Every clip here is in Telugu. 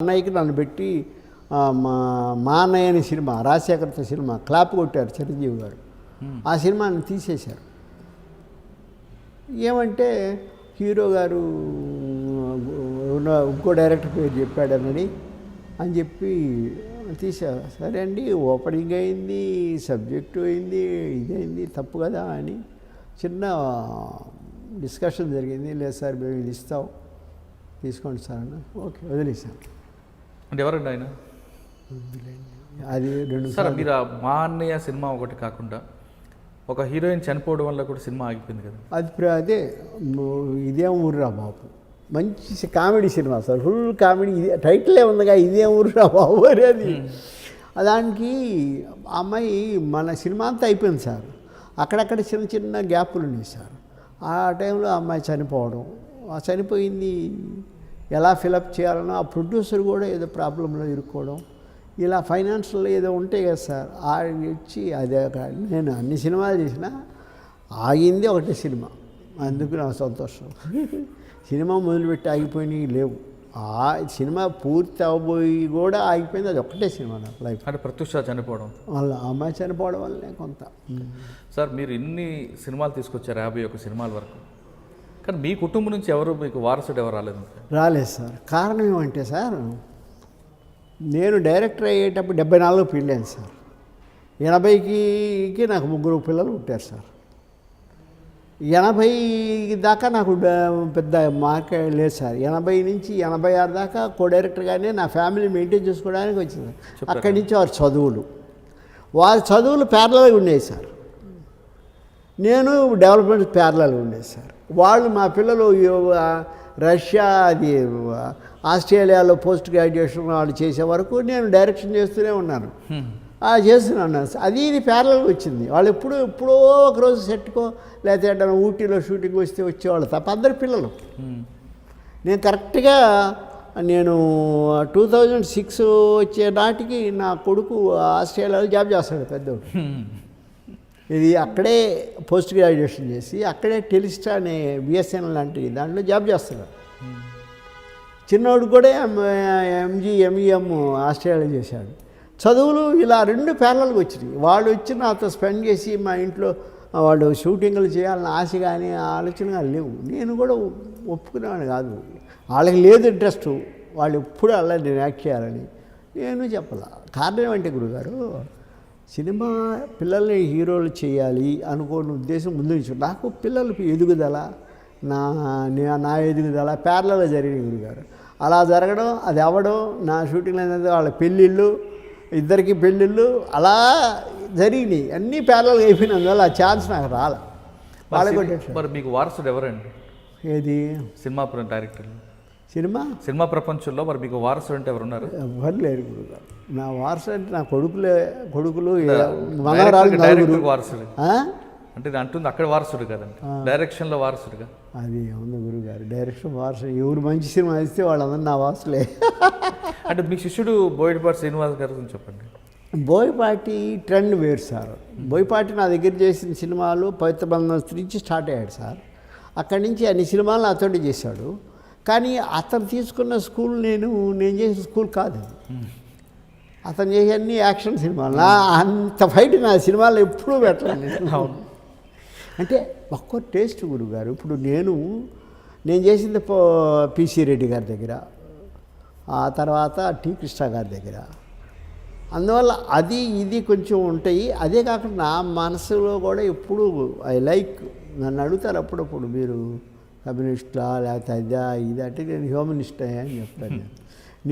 అన్నయ్యకి నన్ను పెట్టి మా అన్నయ్య అనే సినిమా రాజశేఖర్తో సినిమా క్లాప్ కొట్టారు చిరంజీవి గారు. ఆ సినిమాని తీసేశారు. ఏమంటే హీరో గారు ఇంకో డైరెక్టర్ పేరు చెప్పాడనని అని చెప్పి తీసారు. సరే అండి, ఓపెనింగ్ అయింది, సబ్జెక్టు అయింది, ఇదైంది, తప్పు కదా అని చిన్న డిస్కషన్ జరిగింది. లేదు సార్, మేము ఇది ఇస్తాం, తీసుకోండి సార్ అన్న. ఓకే, వదిలేసాను. అంటే ఎవరండి ఆయన? అది రెండు సార్, మీరు మా అన్నయ్య సినిమా ఒకటి కాకుండా ఒక హీరోయిన్ చనిపోవడం వల్ల కూడా సినిమా ఆగిపోయింది కదా. అదే ఇదేం ఊర్రా బాబు, మంచి comedy cinema sir, full comedy. ఇది టైటిలే ఉందిగా, ఇదేం ఊర్రా బాబు అనేది. దానికి అమ్మాయి మన సినిమా అంతా అయిపోయింది సార్. అక్కడక్కడ చిన్న చిన్న గ్యాపులు ఉన్నాయి సార్. ఆ టైంలో అమ్మాయి చనిపోవడం, చనిపోయింది ఎలా ఫిలప్ చేయాలనో ఆ ప్రొడ్యూసర్ కూడా ఏదో ప్రాబ్లంలో ఇరుక్కోవడం, ఇలా ఫైనాన్షియల్ ఏదో ఉంటాయి కదా సార్. వచ్చి అదే నేను అన్ని సినిమాలు చేసినా ఆగింది ఒకటే సినిమా. అందుకు నాకు సంతోషం. సినిమా మొదలుపెట్టి ఆగిపోయినవి లేవు. ఆ సినిమా పూర్తి అవ్వబోయి కూడా ఆగిపోయింది. అది ఒక్కటే సినిమా నాకు లైఫ్. అంటే ప్రత్యూష చనిపోవడం వల్ల, అమ్మాయి చనిపోవడం వల్లనే కొంత. సార్, మీరు ఇన్ని సినిమాలు తీసుకొచ్చారు, 51 సినిమాల వరకు, కానీ మీ కుటుంబం నుంచి ఎవరు మీకు వారసుడు ఎవరు రాలేదు? రాలేదు సార్. కారణం ఏమంటే సార్, నేను డైరెక్టర్ అయ్యేటప్పుడు 74 పెళ్ళాను సార్. 80కి నాకు 3 పిల్లలు పుట్టారు సార్. 80 దాకా నాకు పెద్ద మార్కెట్ లేదు సార్. 80 నుంచి 86 దాకా కో డైరెక్టర్గానే నా ఫ్యామిలీ మెయింటైన్ చేసుకోవడానికి వచ్చింది. అక్కడి నుంచి వారి చదువులు ప్యారలల్గా ఉండేవి సార్. నేను డెవలప్మెంట్ ప్యారలల్గా ఉండేది సార్. వాళ్ళు మా పిల్లలు రష్యా, అది ఆస్ట్రేలియాలో పోస్ట్ గ్రాడ్యుయేషన్ వాళ్ళు చేసే వరకు నేను డైరెక్షన్ చేస్తూనే ఉన్నాను. చేస్తున్నాను. అది ఇది ప్యారలల్గా వచ్చింది. వాళ్ళు ఎప్పుడో ఒకరోజు సెట్కో లేకపోతే ఊటీలో షూటింగ్ వస్తే వచ్చేవాళ్ళు తప్ప అందరు పిల్లలు. నేను కరెక్ట్గా 2006 వచ్చే నాటికి నా కొడుకు ఆస్ట్రేలియాలో జాబ్ చేస్తాడు పెద్దోడు. ఇది అక్కడే పోస్ట్ గ్రాడ్యుయేషన్ చేసి అక్కడే టెలిస్టా అనే బిఎస్ఎన్ఎల్ లాంటి దాంట్లో జాబ్ చేస్తున్నాడు. చిన్నోడు కూడా ఎంఈఎం ఆస్ట్రేలియా చేశాడు. చదువులు ఇలా 2 ప్యారలల్గా వచ్చినాయి. వాళ్ళు వచ్చి నాతో స్పెండ్ చేసి మా ఇంట్లో వాళ్ళు షూటింగ్లు చేయాలని ఆశ కానీ ఆలోచన కానీ లేవు. నేను కూడా ఒప్పుకునేవాడిని కాదు. వాళ్ళకి లేదు ఇంట్రెస్ట్, వాళ్ళు ఎప్పుడు అలా నేను యాక్ట్ చేయాలని నేను చెప్పాల. కారణం ఏమంటే గురుగారు, సినిమా పిల్లల్ని హీరోలు చేయాలి అనుకోని ఉద్దేశం ముందు నుంచి నాకు పిల్లలు ఎదుగుదల, నా ఎదుగుదల ప్యారలల్గా జరిగినాయి గురుగారు. అలా జరగడం, అది అవ్వడం, నా షూటింగ్లు అనేది వాళ్ళ పెళ్ళిళ్ళు, ఇద్దరికి పెళ్ళిళ్ళు అలా జరిగినాయి. అన్నీ ప్యారలల్గా అయిపోయినందువల్ల ఆ ఛాన్స్ నాకు రాలే. మరి మీకు వారసుడు ఎవరండి? ఏది సినిమా డైరెక్టర్, సినిమా ప్రపంచంలో మరి మీకు వారసుడు అంటే ఎవరున్నారు? ఎవరు లేరు గురుగారు. నా వారసుడు అంటే నా కొడుకులు వారసుడు అంటే అంటుంది అక్కడ వారసుడు కదండి, డైరెక్షన్లో వారసుడుగా. అది ఉంది గురుగారు, డైరెక్షన్ వారసుడు. ఎవరు మంచి సినిమా ఇస్తే వాళ్ళందరూ నా వారసులే. అంటే మీ శిష్యుడు బోయపాటి శ్రీనివాస్ గారు చెప్పండి. బోయపాటి ట్రెండ్ వేరు సార్. బోయపాటి నా దగ్గర చేసిన సినిమాలు పవిత్ర బంధం నుంచి స్టార్ట్ అయ్యాడు సార్. అక్కడి నుంచి అన్ని సినిమాలు అతడు చేశాడు. కానీ అతను తీసుకున్న స్కూల్ నేను చేసిన స్కూల్ కాదు. అతను చేసే అన్ని యాక్షన్ సినిమాలు. అంత ఫైట్ నా సినిమాలు ఎప్పుడూ పెట్టాను. అంటే ఒక్కో టేస్ట్ గురుగారు. ఇప్పుడు నేను చేసింది పిసి రెడ్డి గారి దగ్గర, ఆ తర్వాత టి కృష్ణ గారి దగ్గర. అందువల్ల అది ఇది కొంచెం ఉంటాయి. అదే కాకుండా నా మనసులో కూడా ఎప్పుడు ఐ లైక్, నన్ను అడుగుతారు అప్పుడప్పుడు, మీరు కమ్యూనిస్టా లేకపోతే అదా ఇది అంటే నేను హ్యూమనిస్టే అని చెప్తాను.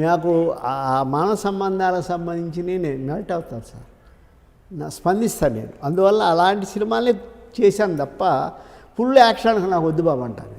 నాకు ఆ మానవ సంబంధాలకు సంబంధించి నేను మెల్ట్ అవుతాను సార్, స్పందిస్తాను నేను. అందువల్ల అలాంటి సినిమాలే చేశాను తప్ప ఫుల్ యాక్షన్కి నాకు వద్దు బాబు అంటాను.